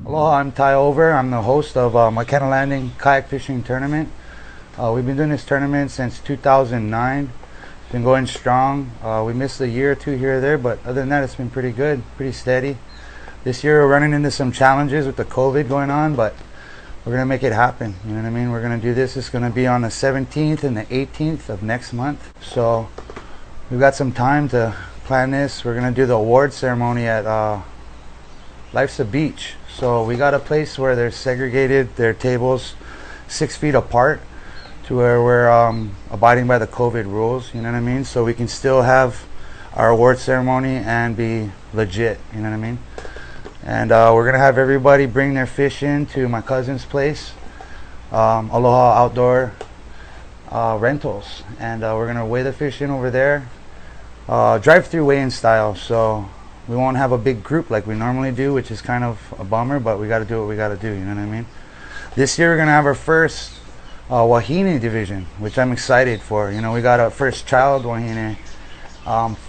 Aloha, I'm Ty Over. I'm the host of Makena Landing Kayak Fishing Tournament. We've been doing this tournament since 2009. It's been going strong. We missed a year or two here or there, but other than that, it's been pretty good, pretty steady. This year, we're running into some challenges with the COVID going on, but we're going to make it happen. You know what I mean? We're going to do this. It's going to be on the 17th and the 18th of next month. So we've got some time to plan this. We're going to do the award ceremony at Life's a Beach. So we got a place where they're segregated, their tables 6 feet apart to where we're abiding by the COVID rules, you know what I mean? So we can still have our award ceremony and be legit, you know what I mean? And we're gonna have everybody bring their fish in to my cousin's place, Aloha Outdoor Rentals. And we're gonna weigh the fish in over there, drive-through weigh-in style. So we won't have a big group like we normally do, which is kind of a bummer, but we got to do what we got to do, you know what I mean? This year we're going to have our first WAHINE division, which I'm excited for. You know, we got our first child WAHINE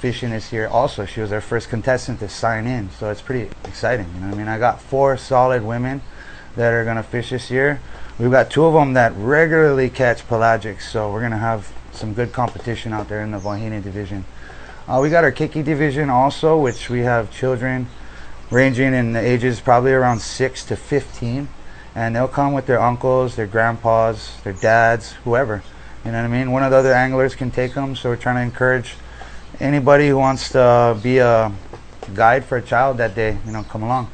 fishing this year also. She was our first contestant to sign in, so it's pretty exciting, you know what I mean? I got 4 solid women that are going to fish this year. We've got 2 of them that regularly catch pelagic, so we're going to have some good competition out there in the WAHINE division. We got our KEIKI division also, which we have children ranging in the ages probably around 6 to 15, and they'll come with their uncles, their grandpas, their dads, whoever, you know what I mean? One of the other anglers can take them, so we're trying to encourage anybody who wants to be a guide for a child that day, you know, come along.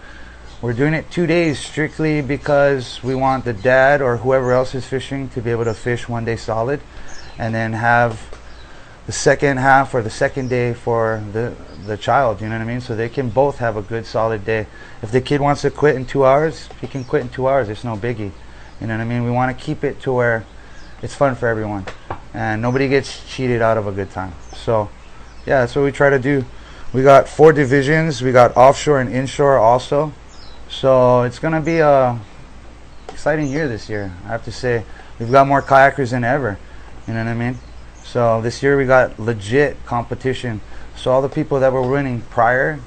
We're doing it 2 days strictly because we want the dad or whoever else is fishing to be able to fish 1 day solid, and then have the second half or the second day for the child, you know what I mean? So they can both have a good solid day. If the kid wants to quit in 2 hours, he can quit in 2 hours. It's no biggie, you know what I mean? We want to keep it to where it's fun for everyone and nobody gets cheated out of a good time. So yeah, that's what we try to do. We got 4 divisions. We got offshore and inshore also. So it's gonna be a exciting year this year, I have to say. We've got more kayakers than ever, you know what I mean? So this year we got legit competition. So all the people that were winning prior,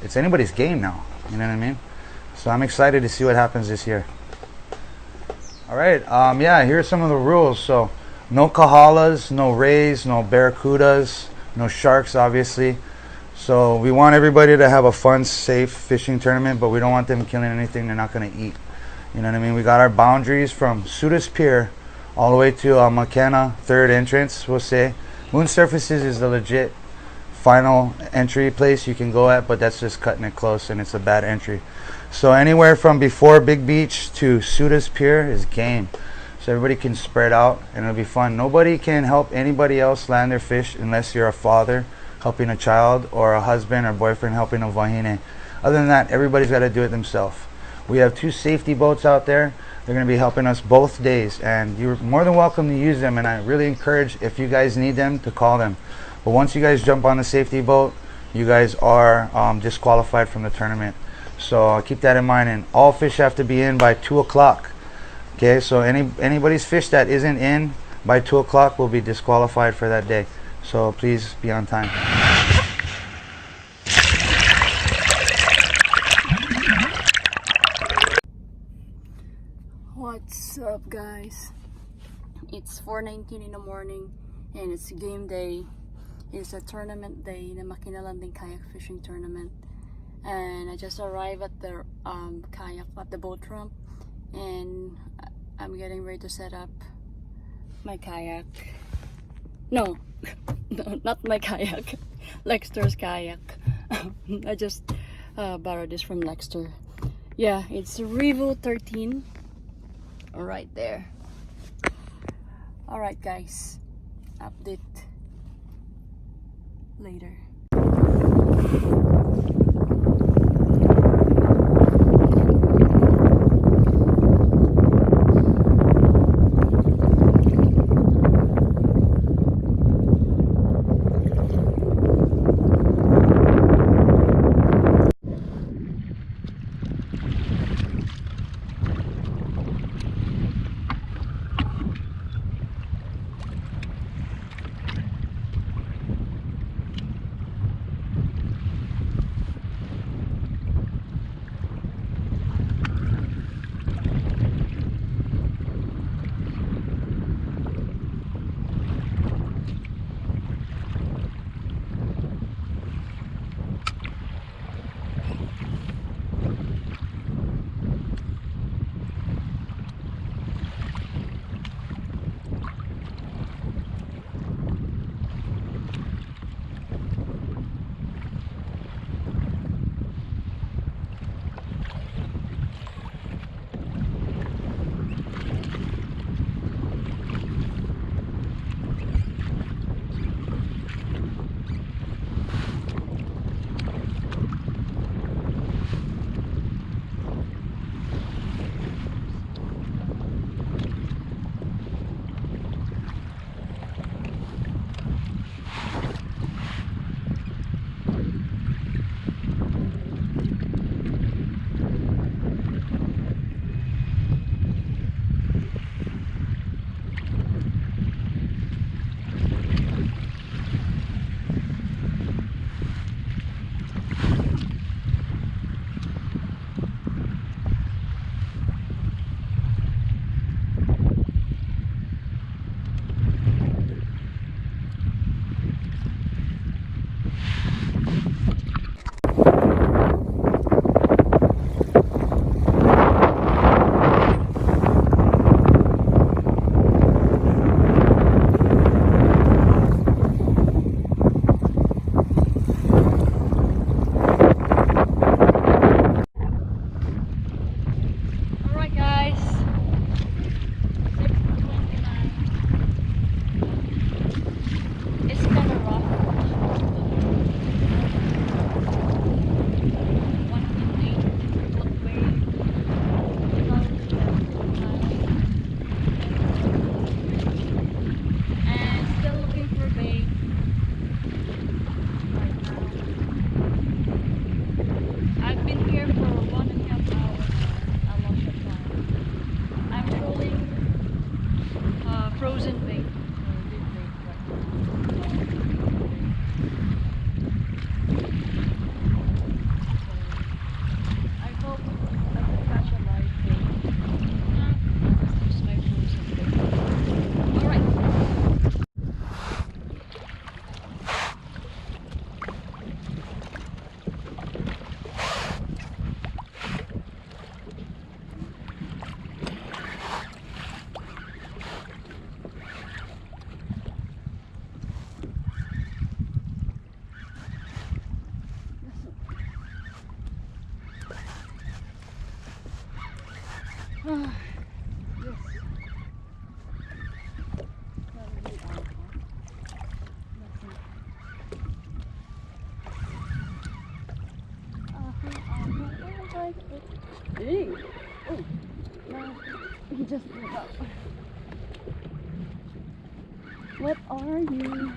it's anybody's game now, you know what I mean? So I'm excited to see what happens this year. All right, yeah, here's some of the rules. So no kahalas, no rays, no barracudas, no sharks, obviously. So we want everybody to have a fun, safe fishing tournament, but we don't want them killing anything they're not gonna eat. You know what I mean? We got our boundaries from Sudas Pier all the way to Makena, 3rd entrance, we'll say. Moon Surfaces is the legit final entry place you can go at, but that's just cutting it close and it's a bad entry. So anywhere from before Big Beach to Sudas Pier is game. So everybody can spread out and it'll be fun. Nobody can help anybody else land their fish unless you're a father helping a child or a husband or boyfriend helping a WAHINE. Other than that, everybody's got to do it themselves. We have 2 safety boats out there. They're going to be helping us both days, and you're more than welcome to use them, and I really encourage, if you guys need them, to call them. But once you guys jump on the safety boat, you guys are disqualified from the tournament. So keep that in mind, and all fish have to be in by 2 o'clock. Okay, so anybody's fish that isn't in by 2 o'clock will be disqualified for that day. So please be on time. What's up, guys? It's 4:19 in the morning and it's game day. It's a tournament day, the Makena Landing Kayak Fishing Tournament, and I just arrived at the kayak at the boat ramp, and I'm getting ready to set up my kayak. No, no, not my kayak. Lexter's kayak. I just borrowed this from Lexter. Yeah, it's Revo 13. Right there. Alright, guys, update later. Yes. Hey! Oh! No, he just blew up. What are you?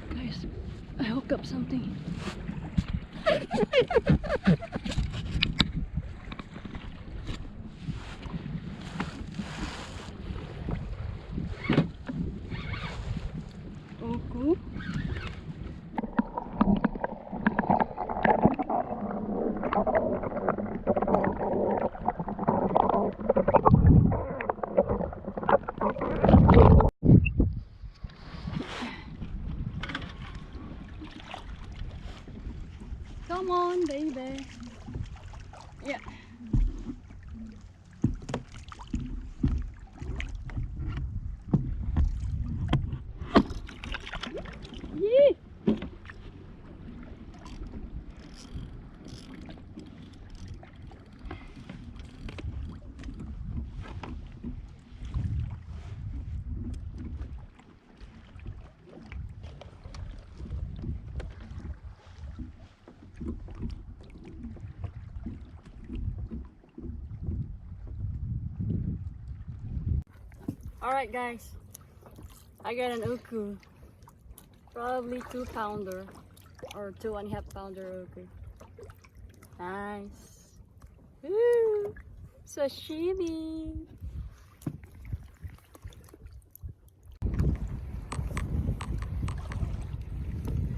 Guys, I hooked up something. Okay. Come on, baby. Yeah. Yee! Alright guys, I got an uku, probably 2-pounder or 2.5-pounder uku. Nice. Woo! Sashimi!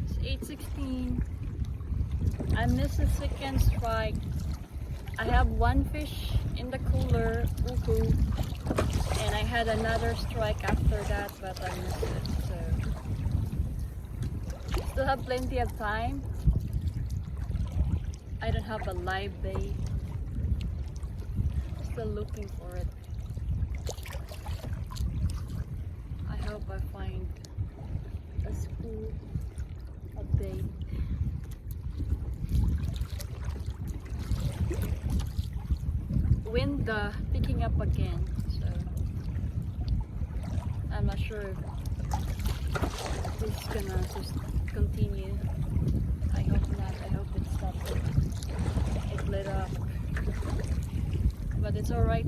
It's 8:16. I missed the second strike. I have one fish in the cooler, uku, and I had another strike after that, but I missed it, so still have plenty of time. I don't have a live bait. Still looking for it. I hope I find a school, a bait. Wind picking up again, so I'm not sure if this is gonna just continue. I hope not. I hope it stops. It let up, but it's alright.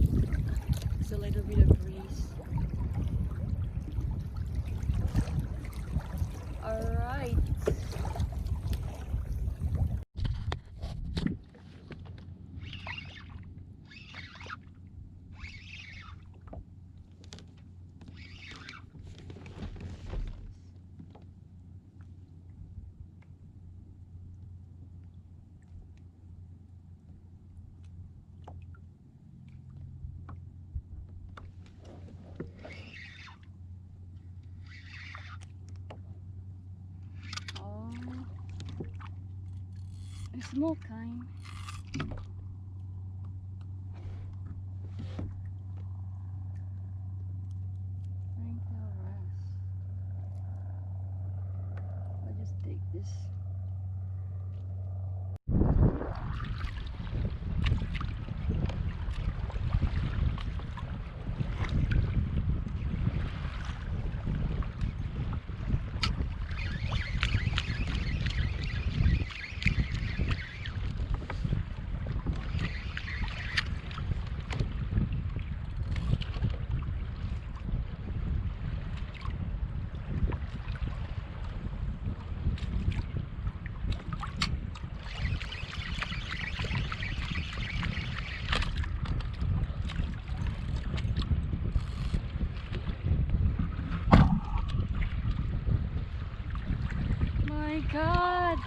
It's a little bit of breeze. Alright. A small kind. I'll just take this. My God!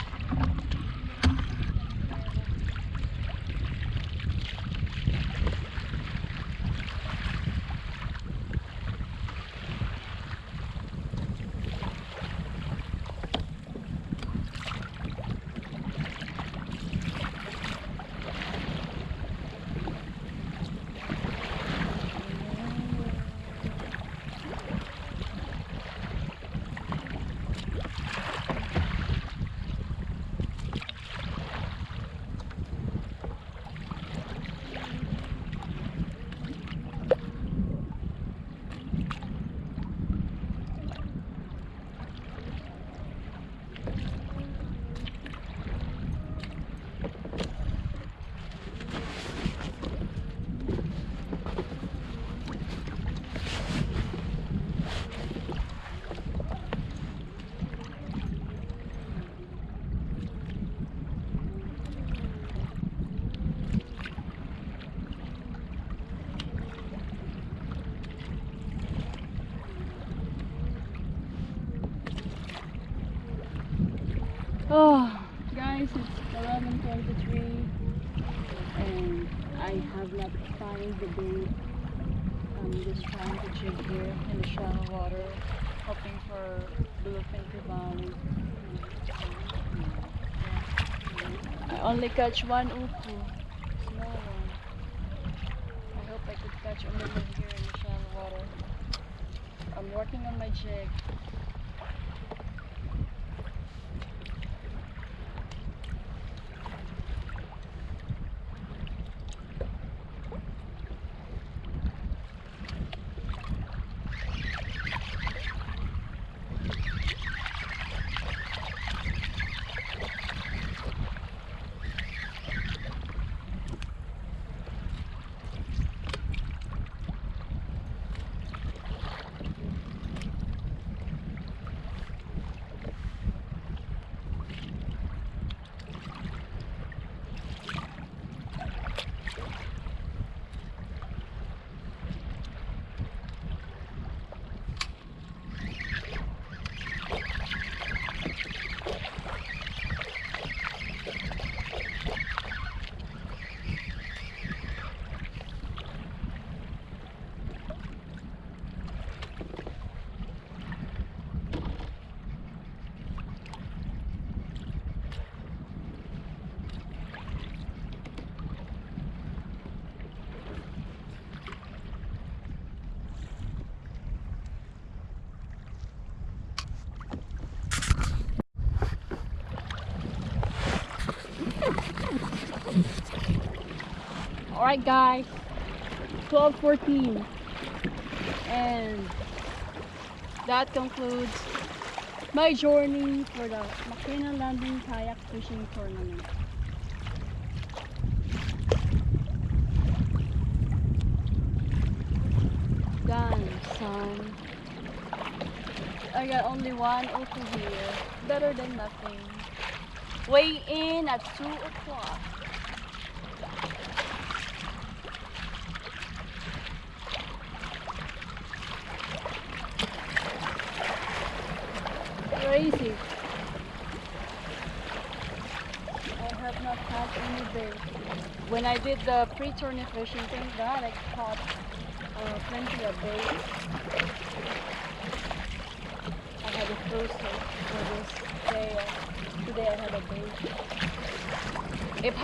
Oh, guys, it's 11:23 and I have not found the bait. I'm just trying to jig here in the shallow water, hoping for bluefin Trevally. I only catch one uku, small one. I hope I could catch Omilu here in the shallow water. I'm working on my jig. Alright guys, 12:14 and that concludes my journey for the Makena Landing Kayak Fishing Tournament. Done, son. I got only one uku here. Better than nothing. Weigh in at 2 o'clock. Crazy. I have not caught any bait. When I did the pre-tourney fishing, thank God I caught plenty of bait. I had a first hit for this day. Today I had a bait. If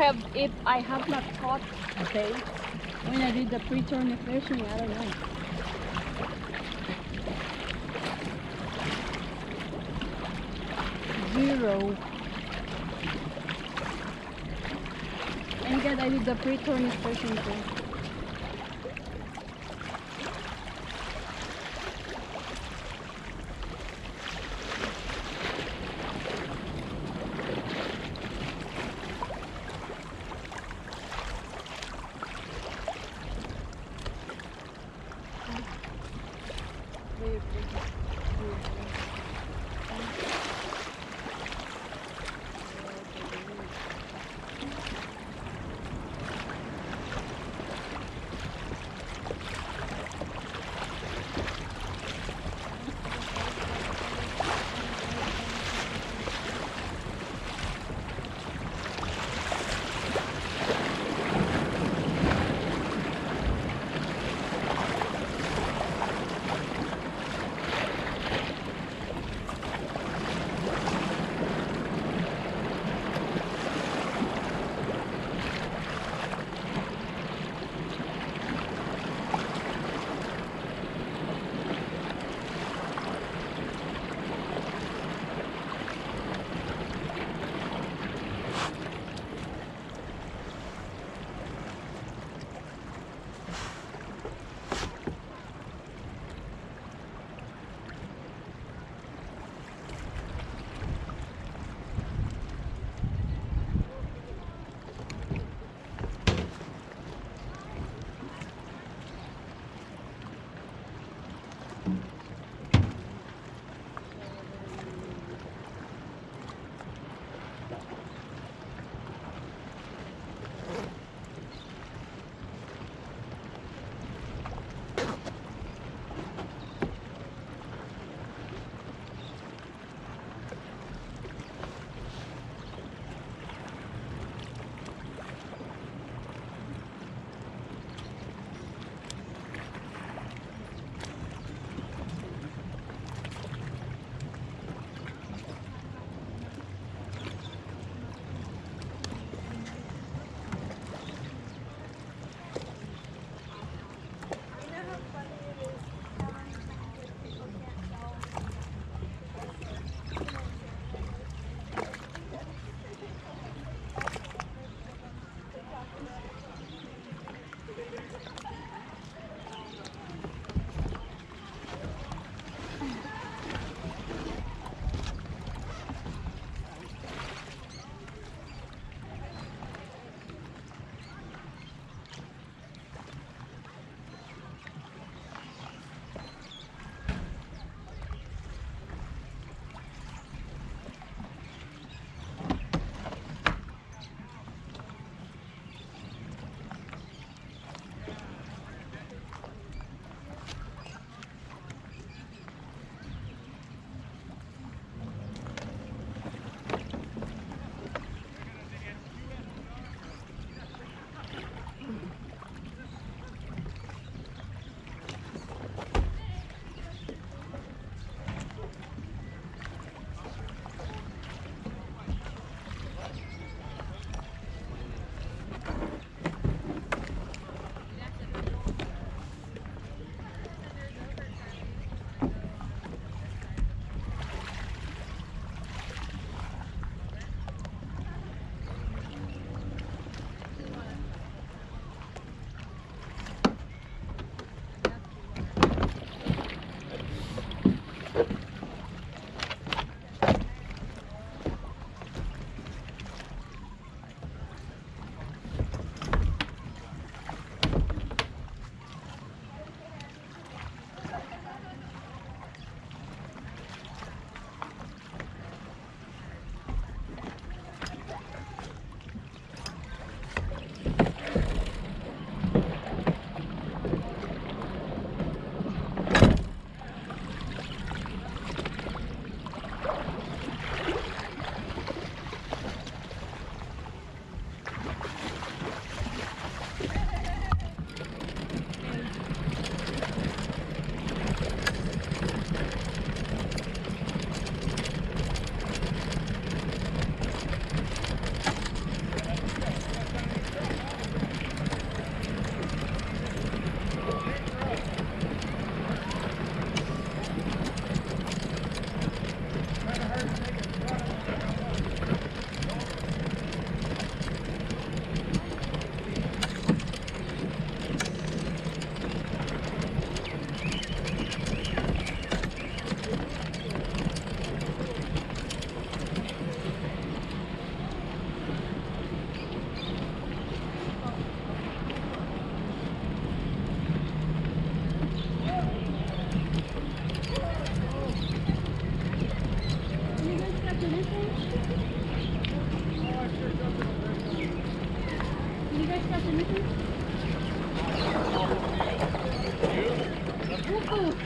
I have not caught bait when I did the pre-tourney fishing, I don't know. Zero. And again, I did the pre-tourney fishing too.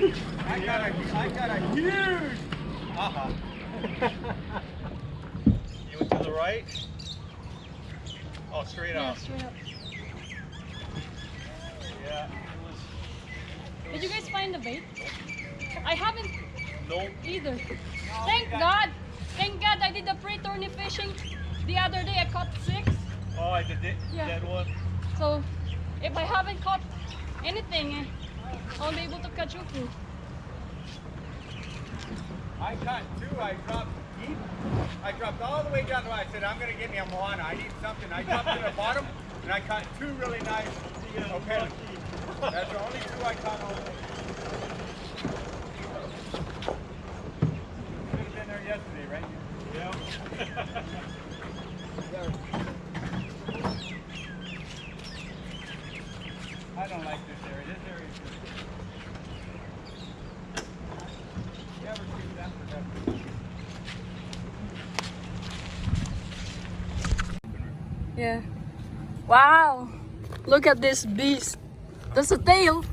I got a huge. You went to the right? Oh, straight up. Straight up. Yeah. Did you guys find the bait? I haven't. Nope. Either. Thank God. Thank God I did the pre-tourney fishing. The other day I caught 6. Oh, I did it. Yeah. That one. So if I haven't caught anything, I'll be able to catch you too. I caught 2. I dropped deep. I dropped all the way down the line. I said, I'm going to get me a Moana. I need something. I dropped to the bottom and I caught 2 really nice. Okay. That's the only 2 I caught all day. Should have been there yesterday, right? Yeah. I don't like this area. This area is good. You ever see that for that? Yeah. Wow. Look at this beast. That's a tail.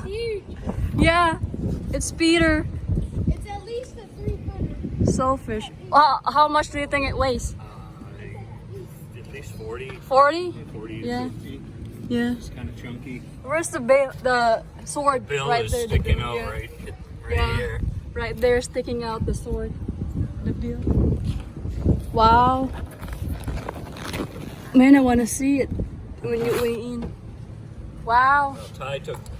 Huge. Yeah. It's Peter. It's at least a 300. Sailfish. How much do you think it weighs? At least 40. 40? 40 to Yeah. 50. Yeah. It's kind of chunky. Where's the sword? Bill right is there. The sticking bill, out yeah. right Yeah. here. Right there, sticking out the sword. The bill. Wow. Man, I want to see it when you weigh in. Wow. Well,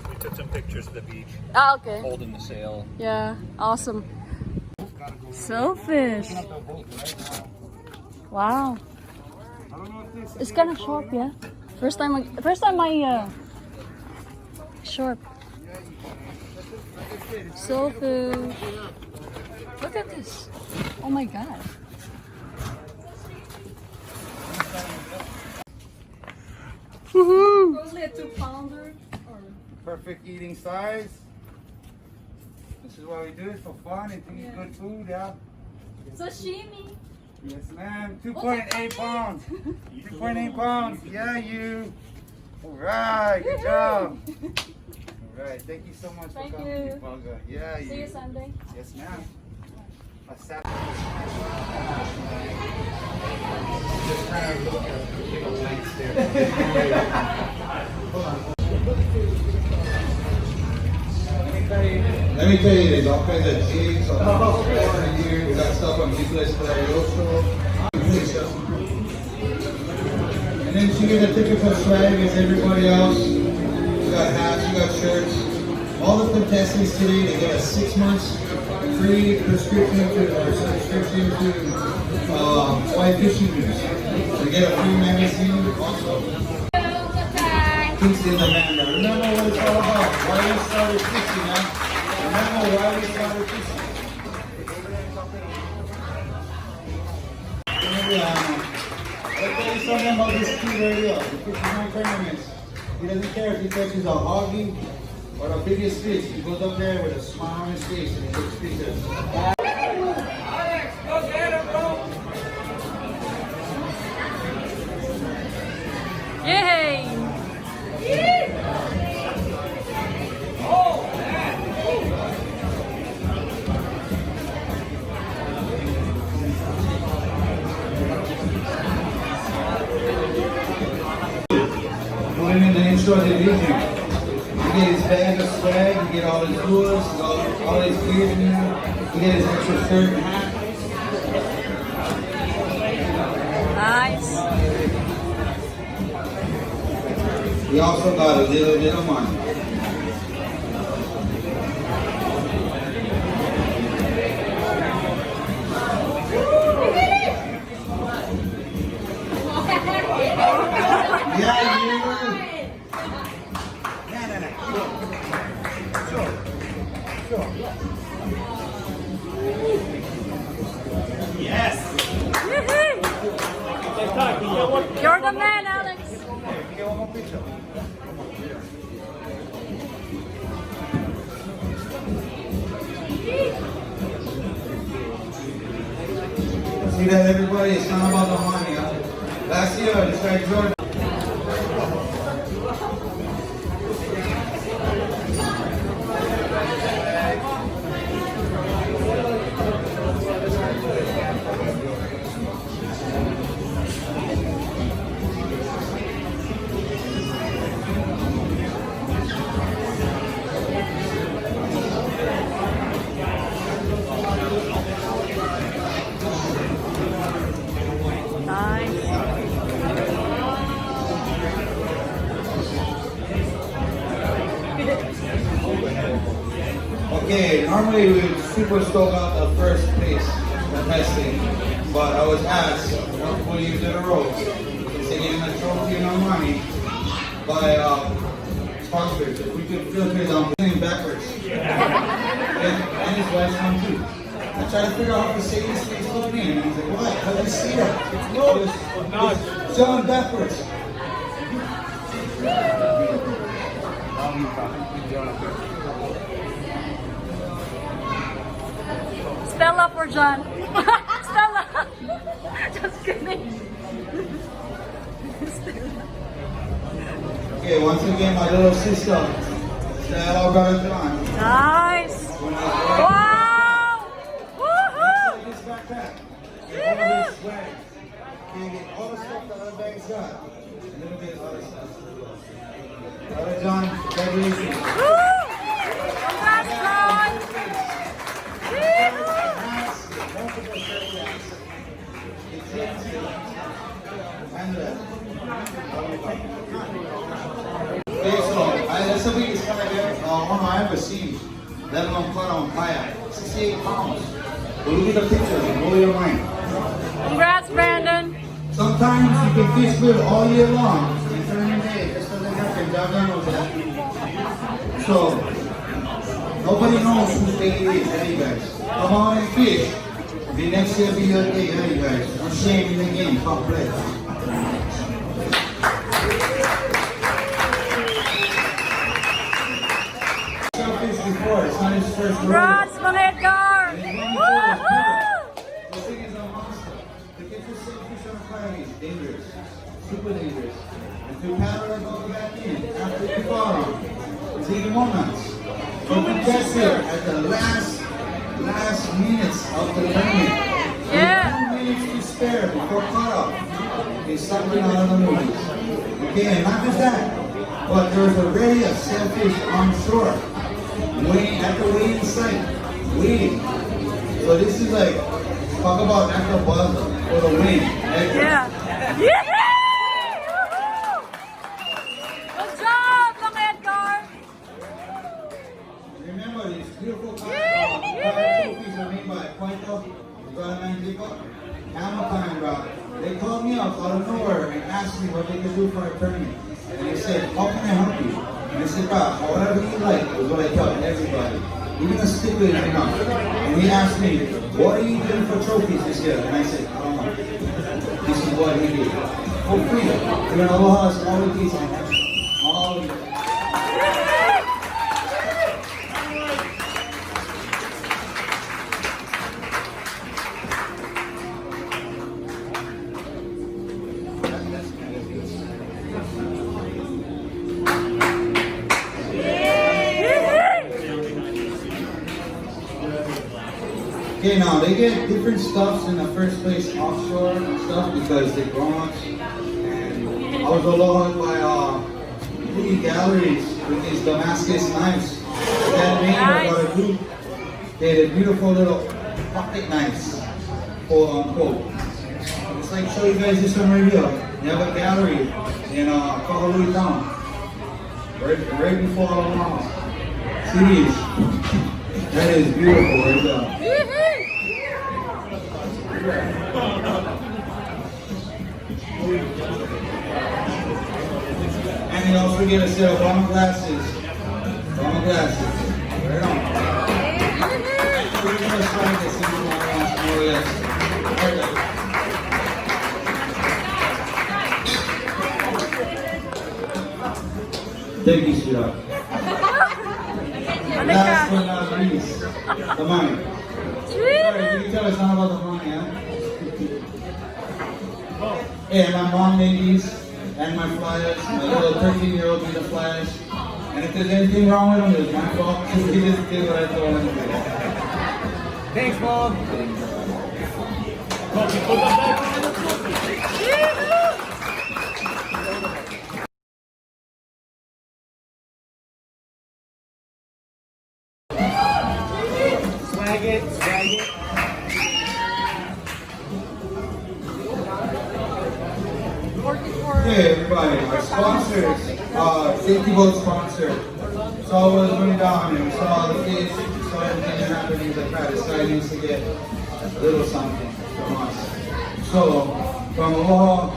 we took some pictures of the beach, Ah, okay. holding the sail. Yeah, awesome. Sailfish. Wow. It's kind of sharp, yeah. First time I sharp. Sailfish. Look at this. Oh my god. Woohoo! Probably a 2-pounder. Perfect eating size. This is why we do it for fun and to eat good food, yeah. Sashimi. Yes, ma'am. 2.8 pounds. 2.8 pounds. Yeah, you. All right. Good job. All right. Thank you so much Thank for coming. you. Bunga. Yeah, See you Sunday. Yes, ma'am. Let me tell you, there's all kinds of jigs on here. We got stuff on Mederios. And then she gets a typical swag as everybody else. You got hats, you got shirts. All the contestants today, they get a 6 months free subscription to Fly Fishing News. They get a free magazine also. Kingston Amanda. Remember what it's all about. Why we started fishing, man. Remember why we started fishing. Let me tell you something about this kid right here. The fishing my tournaments. He doesn't care if he catches a hoggy or the biggest fish. He goes up there with a smile on his face and he takes pictures. Yay! Put him in the INSHORE division. You get his bag of swag, you get all his lures, all his gear in there. You get his extra shirt and hat. Nice. We also got a little bit of money. Yeah, you. Yes. You're the man, Alex. Get one more picture. See that, everybody? It's not about the money. Huh? Last year, this guy Jordan. Okay, normally we would super stoked out the first place for testing, but I was asked multiple years in a row to get a trophy and no money by sponsors. If we could filter down playing backwards. And his wife's on too. I tried to figure out how to say his Facebook name, and he's like, what? How do you see that? No, it's John backwards. Stella for John. Stella. Just kidding. Okay, once again, my little sister. Stella, brother John. Nice. Wow. Woohoo. This backpack. Get all this swag. Okay, get all the stuff that other bags got. A little bit of other stuff. Brother John, congratulations. Woo. Congrats, John. Multiple shirt hats. Okay, so that's the biggest kayak one I ever seen. Let alone caught on kayak. 68 pounds. But look at the pictures, and blow your mind. Congrats, Brandon. Sometimes you can fish good all year long. And during the day, this doesn't happen. God knows that. So, nobody knows whose day it is, hey guys. Come on and fish. The next year be your day, hey guys. No shame in the game, come play. Surgeonfish before, it's not his first rodeo. Congrats, Mang Edgar. Woohoo. This thing is a monster. To get your sailfish on fire is dangerous. Super dangerous. And to paddle and go back in after you fall on it's even more nuts. So to catch it at the last minutes of the tournament. Yeah. 2 minutes to spare before cutoff is something out of the movies. Okay, and not just that, but there's already a sailfish on shore, waiting at the waiting site, waiting. So this is like, talk about after buzz for the win. Yeah. Yeah. Good job, Mang Edgar. Remember these beautiful trophies are made by Puerto Rico. Hammer time, bro. They called me up out of nowhere and asked me what they could do for a tournament. And they said, how can I help you? And I said, bro, whatever you like is what I tell everybody. Even a sticker is enough. And he asked me, what are you doing for trophies this year? And I said, I don't know. This is what he did. For free. You're going to Aloha us all the pieces. All of it. Okay, now they get different stuffs in the first place offshore and stuff because they grown-ups. And I was aloha by movie galleries with these Damascus knives. That made about a group. They had beautiful little pocket knives, quote unquote. It's like show you guys this one right here. They have a gallery in Coble town, right before Omaha. Cities. That is beautiful right there. And you also get a set of bomber glasses. Bomber glasses. Right on. We're going to try this in more or less. Thank you, sweetheart. Last but not least, the money. Sorry, you can tell it's not about the money, huh? Hey, my mom made these, and my flyers. My little 13-year-old made the flyers. And if there's anything wrong with them, it's my fault. He just did what I told him to do. Thanks, Mom. Swag it, swag it. Hey everybody, our sponsors, Safety Boat sponsor, saw what was going down and we saw the fish, we saw everything that happened. He was like, "God, this guy needs to get a little something from us." So, from Aloha,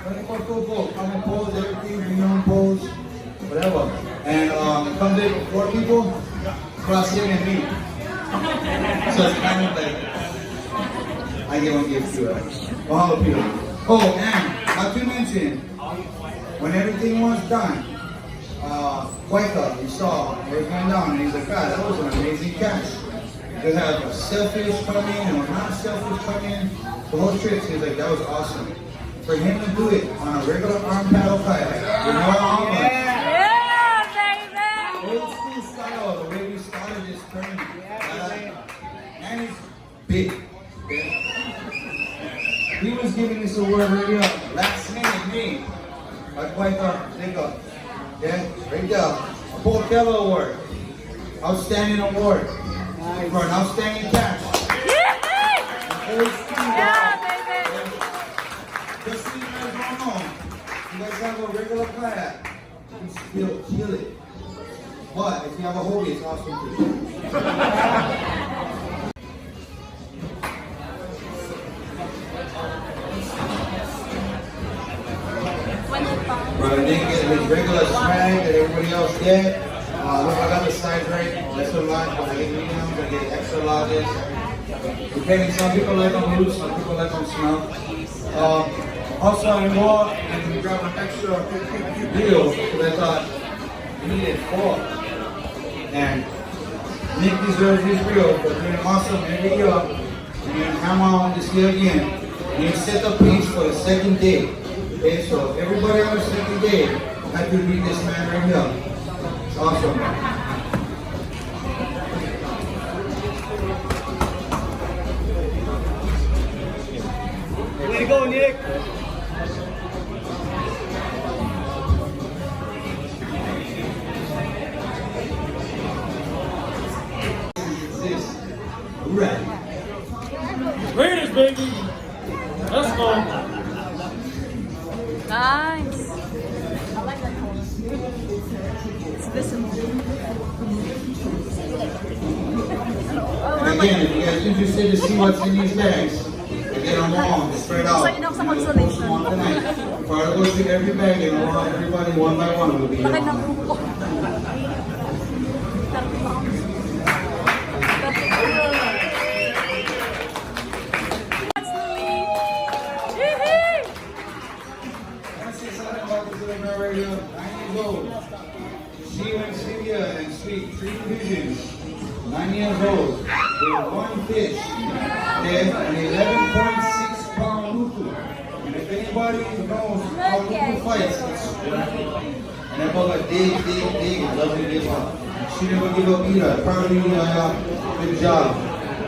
come and pose everything, bring your own pose, whatever. And comes in 4 people, cross him and me. So it's kind of like, I get one gift to it. Mahalo people. Oh, and not to mention, when everything was done, Wackida, we saw it was going down, and he's like, "God, that was an amazing catch." They have a sailfish come in and a non-sailfish come in. The whole trip, he's like, "That was awesome." For him to do it on a regular arm paddle kayak, with no arm, old school style, the way we started this tournament. And he's big. Okay? He was giving us a word right up, last minute, me. Like Wackida, think up. Yeah, right there. A Paul Keller Award. Outstanding award. For an outstanding catch. Just so you guys don't know, you guys have a regular kayak, you can still kill it. But if you have a hobby, it's awesome too. But I didn't get his regular swag that everybody else get. Look, I got the size right. That's a lot. When I get medium, I get extra larges. Depending, some people like them loose, some people like them snug. Also, I walked and we grabbed an extra reel because I thought we needed 4. And Nick deserves his reel for doing awesome every year. And then hammer on this year again. And he set the pace for the second day. Okay, so everybody on the second day had to beat this man right here. It's awesome. Way to go, Nick. Right. Raiders, baby! Let's go! Nice. It's visible. And again, if you guys are interested to see what's in these bags, get them all spread out. Post them on tonight. Before I go through every bag and we'll have everybody one by one will be here. Right here, 9 years old. She went Syria and sweet 3 divisions. 9 years old. With 1 fish. Okay, an 11.6 pound Wahoo. And if anybody knows how Wahoo fights, it's and I call her dig, doesn't give up. She never give up either. Probably good job.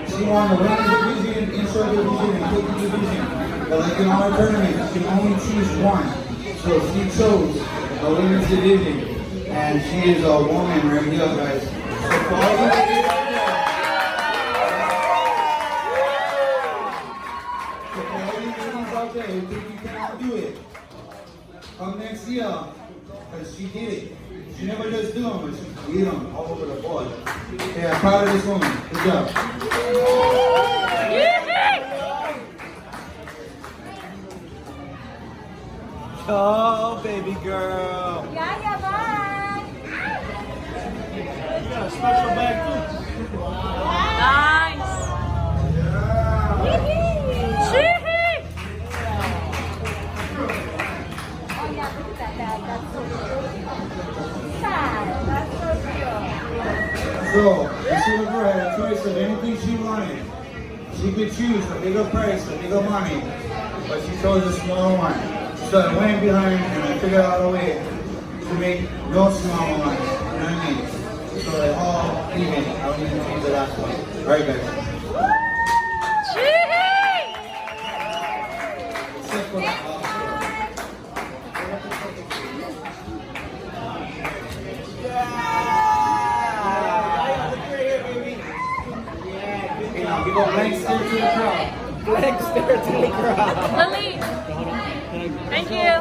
She won the women's division, INSHORE division, and KEIKI division. But like in our tournament, you can only choose one. So she chose the women's division, and she is a woman right here, guys. So for all you ladies out there who think you cannot do it, come next year, because she did it. She never does do them, but she beat them all over the board. Yeah, I'm proud of this woman. Good job. Oh, baby girl. Yeah, bye. You got a special bag too. Nice. Chee-hee. Oh yeah, look at that bag. That's so cute. Sad. That's so cute. So, this little girl had a choice of anything she wanted. She could choose a bigger price, a bigger money, but she chose a small one. So I went behind and I figured out a way to make no small ones. You know what I mean? So they're all even. I don't even change the last one. Alright guys. Except for the give a blank stare to the crowd. Blank stare to the crowd. Lily. Thank you.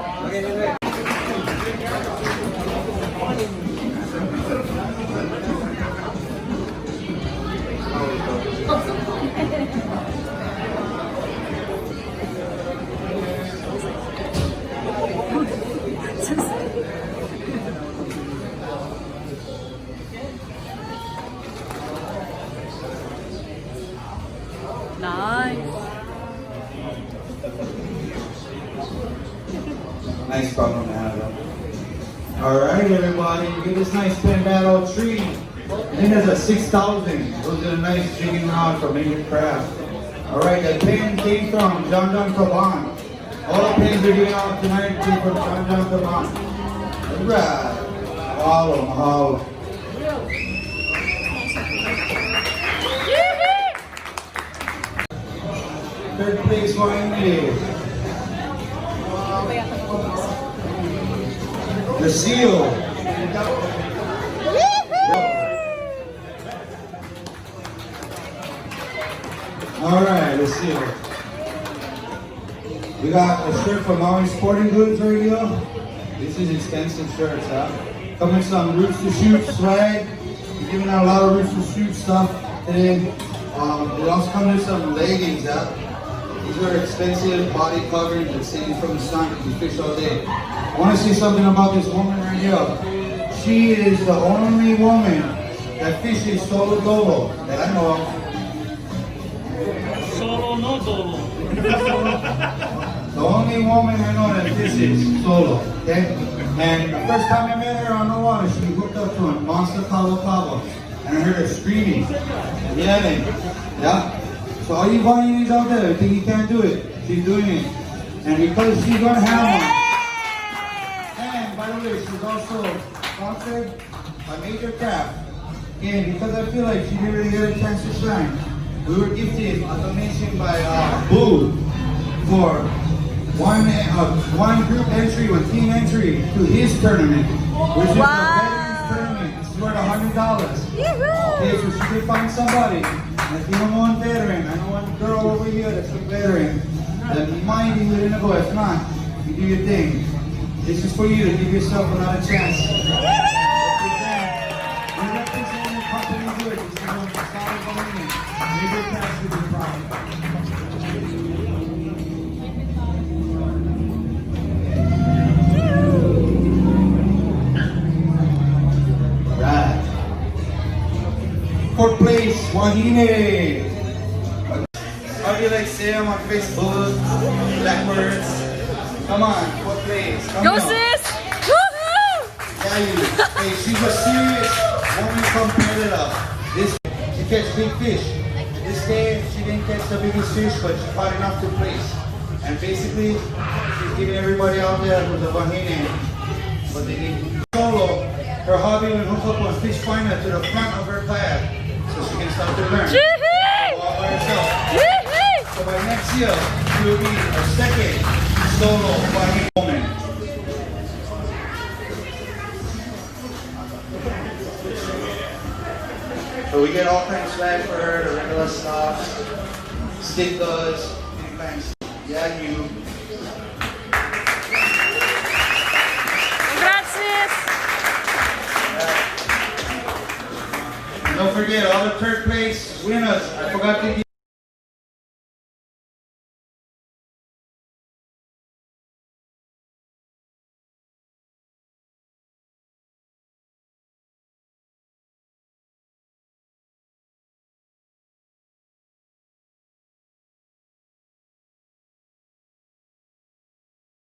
Alright, everybody, get this nice pen battle tree. And then there's a 6,000. Those are a nice jigging rod for making craft. Alright, that pen came from John Caban. All the pens are giving out tonight came from John Caban. Alright. Mahalo. Third place, WAHINE. Recille. Alright, Recille. We got a shirt from Maui Sporting Goods right here. This is expensive shirts, huh? Coming some Roots to Shoot swag. We're giving out a lot of Roots to Shoot stuff today. We're also coming with some leggings, huh? These are expensive body coverings that save you from the sun if you fish all day. I want to say something about this woman right here. She is the only woman that fishes solo dolo that I know of. Solo, no dolo. The only woman I know that fishes solo, okay? And the first time I met her on the water, she hooked up to a monster Cabo. And I heard her screaming, yelling, yeah? So all you WAHINEs out there who think you can't do it, she's doing it. And because she's gonna have one. And by the way, she's also sponsored by Major Craft. And because I feel like she didn't really get a chance to shine, we were gifted a donation by Boo for one group entry, one team entry to his tournament, which is the veterans tournament. It's worth $100. Okay, so she could find somebody. And if you don't know one veteran, I know one girl over here that's a veteran, that might be willing to go. If not, you do your thing. This is for you to give yourself another chance. We represent the company good. This is on the solid WAHINE. Maybe it passes with your problem. Right. Fourth place, WAHINE. How do you like say I'm on Facebook, Blackbirds? Come on, fourth place. Come Go on. sis! Woohoo! Yeah, you. Hey, she's a serious woman competitor. This she catch big fish. This day she didn't catch the biggest fish, but she caught enough to place. And basically, she's giving everybody out there with a WAHINE what they need. Solo, her hobby will hook up a fish finder to the front of her kayak, so she can start to learn. All by herself. So by next year, she will be a second solo WAHINE woman. So we get all kinds of swag for her, the regular stuff, stickers, thanks. Yeah, you. Congrats sis! And don't forget all the third place winners. I forgot to give